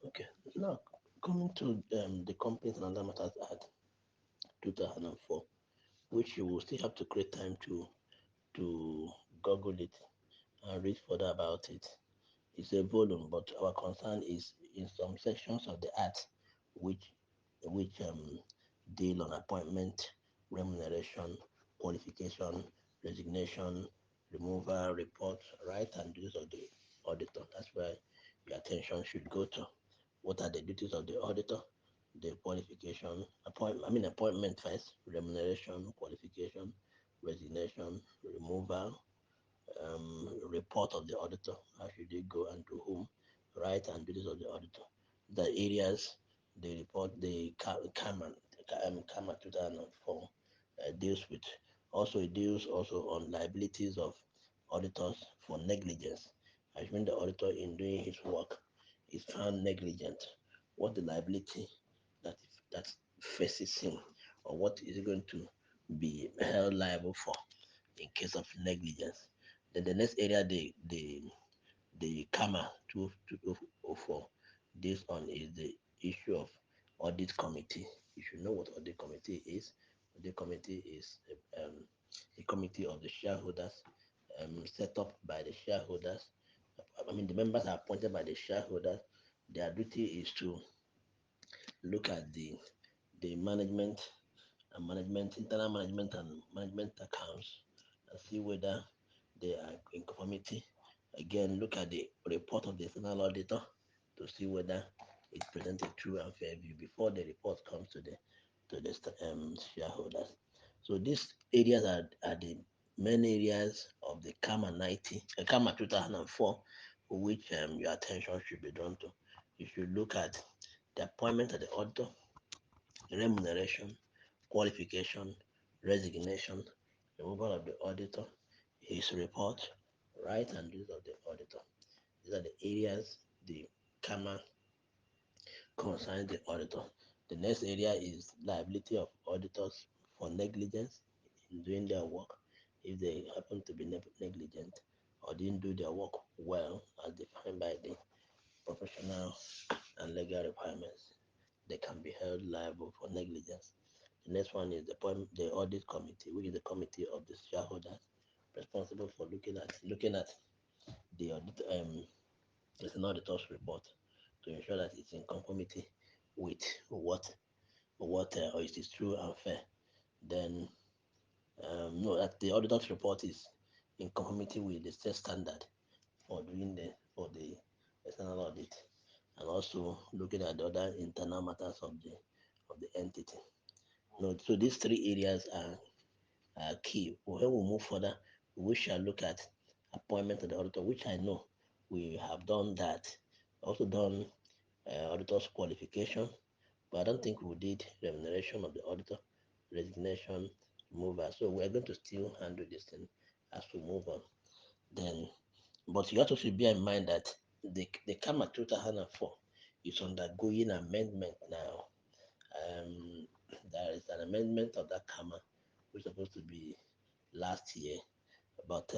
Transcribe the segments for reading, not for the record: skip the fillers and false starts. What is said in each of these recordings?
Okay. Now, coming to the Companies and Other Matters Act 2004, which you will still have to create time to Google it and read further about it. It's a volume, but our concern is in some sections of the act which which deal on appointment, remuneration, qualification, resignation, removal, report, right, and duties of the auditor. That's where your attention should go to. What are the duties of the auditor? The qualification, appointment first, remuneration, qualification, resignation, removal, report of the auditor. How should they go and to whom? Right, and duties of the auditor. The areas they report the CAMA 2004 deals with. Also, it deals also on liabilities of auditors for negligence. As when the auditor in doing his work is found negligent, what the liability that that faces him, or what is he going to be held liable for in case of negligence. Then the next area the CAMA 2004 this on is the issue of audit committee. You should know what audit committee is. Audit committee is a committee of the shareholders set up by the shareholders. The members are appointed by the shareholders. Their duty is to look at the internal management and management accounts and see whether they are in conformity. Again, look at the report of the external auditor to see whether it's presented true and fair view before the report comes to the shareholders. So these areas are the main areas of the CAMA 2004, which your attention should be drawn to. You should look at the appointment of the auditor, remuneration, qualification, resignation, removal of the auditor, his report, right, and duties of the auditor. These are the areas the CAMA concerns the auditor. The next area is liability of auditors for negligence in doing their work. If they happen to be negligent or didn't do their work well as defined by the professional and legal requirements, they can be held liable for negligence. The next one is the audit committee, which is the committee of the shareholders responsible for looking at the audit, it's an auditor's report to ensure that it's in conformity with or it is true and fair. Then no, that the auditor's report is in conformity with the state standard for the external audit, and also looking at the other internal matters of the entity. No, so these three areas are key. When we move further, we shall look at appointment of the auditor, which I know we have done that. Also done auditor's qualification, but I don't think we did remuneration of the auditor, resignation, removal. So we're going to still handle this thing as we move on. Then, but you also should bear in mind that the CAMA 2004 is undergoing amendment now. Um, there is an amendment of that CAMA which is supposed to be last year, but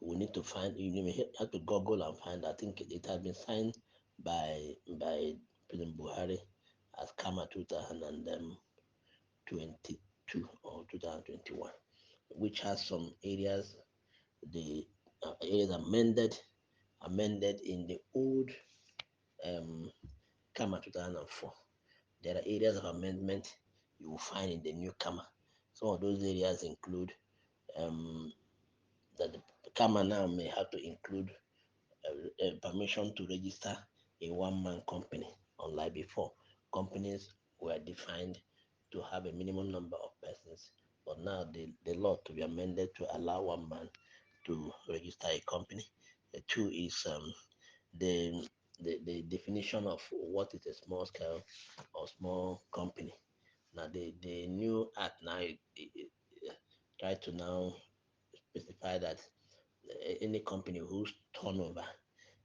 we need to find. You may have to Google and find. I think it has been signed by President Buhari as CAMA 2022 or 2021, which has some areas the areas amended in the old um, CAMA 2004. There are areas of amendment you will find in the new CAMA. Some of those areas include um, that the CAMA now may have to include permission to register a one-man company, unlike before. Companies were defined to have a minimum number of persons, but now the law to be amended to allow one man to register a company. The two is the, the definition of what is a small scale or small company. Now the new act now try to now specify that any company whose turnover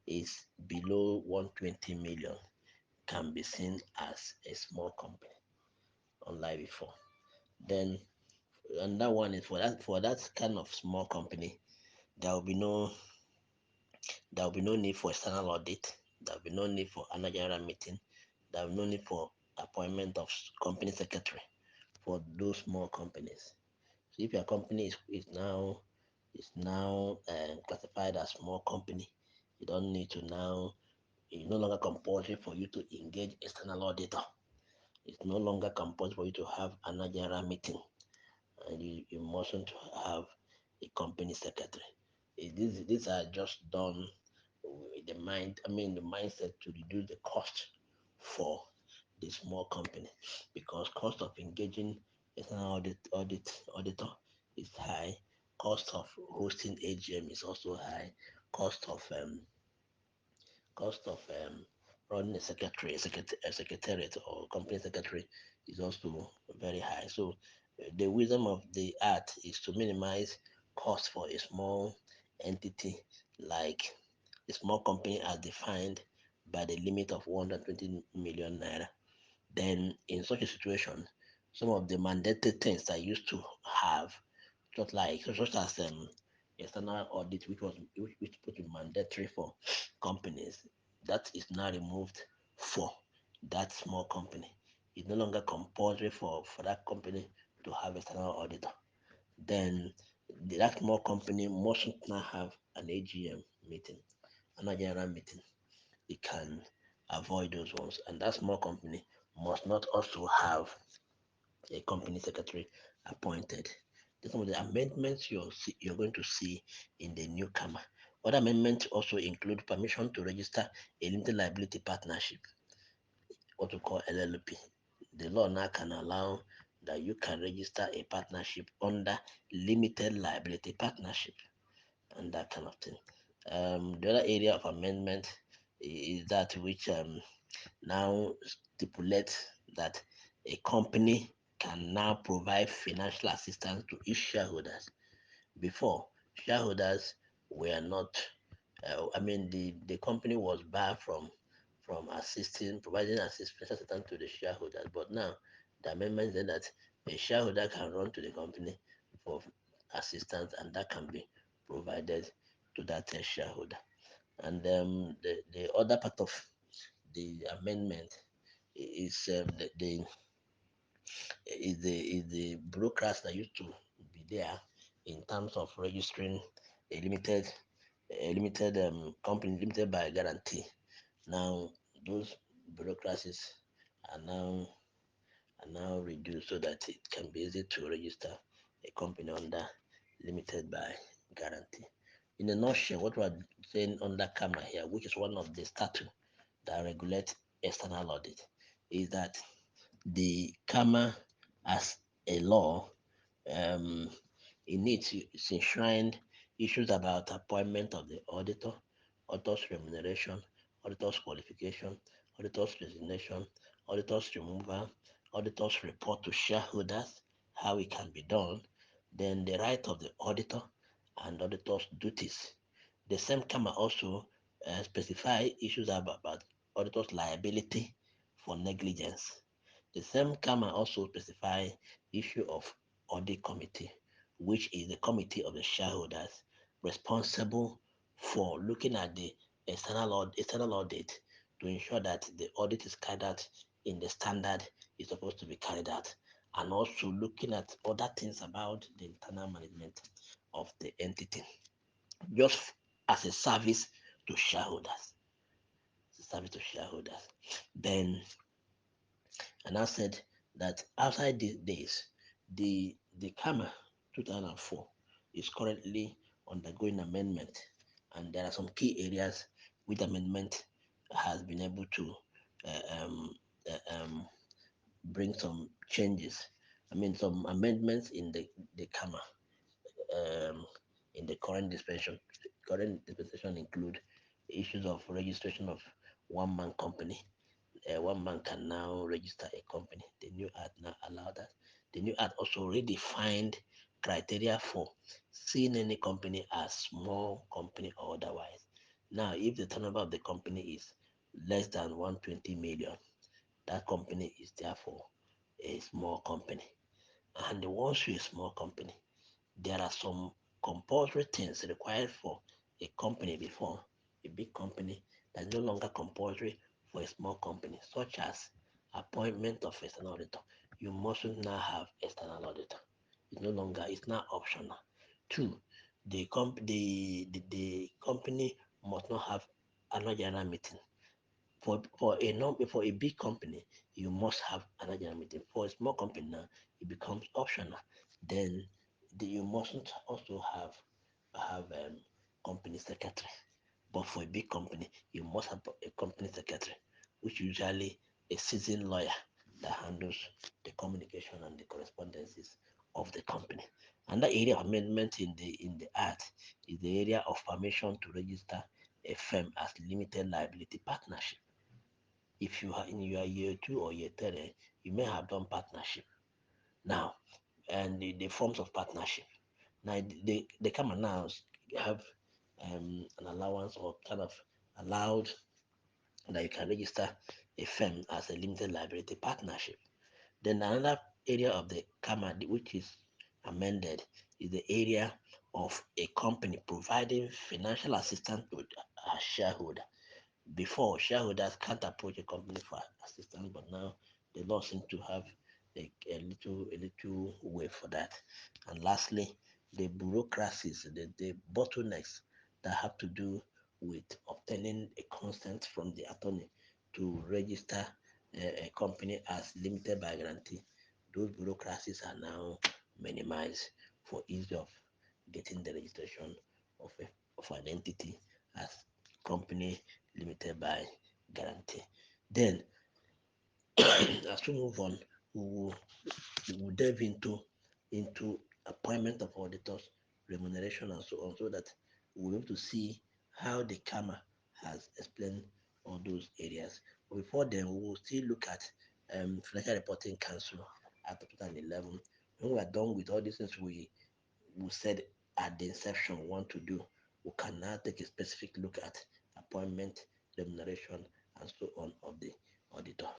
is below 120 million can be seen as a small company, unlike before. Then and that one is for that kind of small company, there will be no there will be no need for external audit. There will be no need for annual general meeting. There will be no need for appointment of company secretary for those small companies. So if your company is now classified as small company, you don't need to now. It's no longer compulsory for you to engage external auditor. It's no longer compulsory for you to have annual general meeting, and you mustn't have a company secretary. These are just done with the mind. I mean, the mindset to reduce the cost for the small company, because cost of engaging external auditor is high. Cost of hosting AGM is also high. Cost of um, cost of running a secretariat or company secretary is also very high. So the wisdom of the art is to minimize cost for a small entity, like a small company as defined by the limit of 120 million naira. Then in such a situation, some of the mandated things that used to have, such as external audit, which put in mandatory for companies, that is now removed for that small company. It's no longer compulsory for that company to have external auditor. Then that small company mustn't now have an AGM meeting, an general meeting. It can avoid those ones, and that small company must not also have a company secretary appointed. These are some of the amendments you're going to see in the new CAMA. Other amendments also include permission to register a limited liability partnership, what we call LLP. The law now can allow that you can register a partnership under limited liability partnership and that kind of thing. The other area of amendment is that which now stipulates that a company can now provide financial assistance to its shareholders. Before, shareholders were not, the company was barred from providing assistance to the shareholders. But now, the amendment said that a shareholder can run to the company for assistance, and that can be provided to that shareholder. And the other part of the amendment is the bureaucrats that used to be there in terms of registering a limited company limited by guarantee. Now those bureaucracies are now reduced so that it can be easy to register a company under limited by guarantee. In a nutshell, what we're saying under CAMA here, which is one of the statutes that regulate external audit, is that the CAMA as a law, um, in it is enshrined issues about appointment of the auditor, auditor's remuneration, auditor's qualification, auditor's resignation, auditor's removal, auditor's report to shareholders, how it can be done, then the right of the auditor and auditor's duties. The same CAMA also specify issues about auditor's liability for negligence. The same CAMA also specify issue of audit committee, which is the committee of the shareholders responsible for looking at the external audit to ensure that the audit is carried out in the standard it's supposed to be carried out, and also looking at other things about the internal management of the entity, just as a service to shareholders. Service to shareholders. Then, and I said that outside these days, the CAMA 2004 is currently undergoing amendment, and there are some key areas which amendment has been able to uh, um, um, bring some changes. I mean, some amendments in the CAMA um, in the current dispensation. Current dispensation include issues of registration of one man company. One man can now register a company. The new act now allow that. The new act also redefined criteria for seeing any company as small company or otherwise. Now, if the turnover of the company is less than 120 million, that company is therefore a small company. And once you're a small company, there are some compulsory things required for a company before a big company that is no longer compulsory for a small company, such as appointment of external auditor. You mustn't now have external auditor. It's no longer, it's now optional. Two, the company must not have annual general meeting. For a big company, you must have annual general meeting. For a small company now, it becomes optional. Then you mustn't also have company secretary. But for a big company, you must have a company secretary, which usually a seasoned lawyer that handles the communication and the correspondences of the company. Another area of amendment in the act is the area of permission to register a firm as limited liability partnership. If you are in your year two or year three, you may have done partnership now, and the forms of partnership. Now they come and now have an allowance or kind of allowed that you can register a firm as a limited liability partnership. Then another area of the CAMA which is amended is the area of a company providing financial assistance to a shareholder. Before, shareholders can't approach a company for assistance, but now the law seems to have a little way for that. And lastly, the bureaucracies, the bottlenecks that have to do with obtaining a consent from the attorney to register a company as limited by guarantee. Those bureaucracies are now minimized for ease of getting the registration of, of an entity as company limited by guarantee. Then, as we move on, we will, we will delve into appointment of auditors, remuneration, and so on, so that we'll be able to see how the CAMA has explained all those areas. But before then, we will still look at Financial Reporting Council Act of 2011. When we are done with all these things we said at the inception we want to do, we can now take a specific look at appointment, remuneration, and so on of the auditor.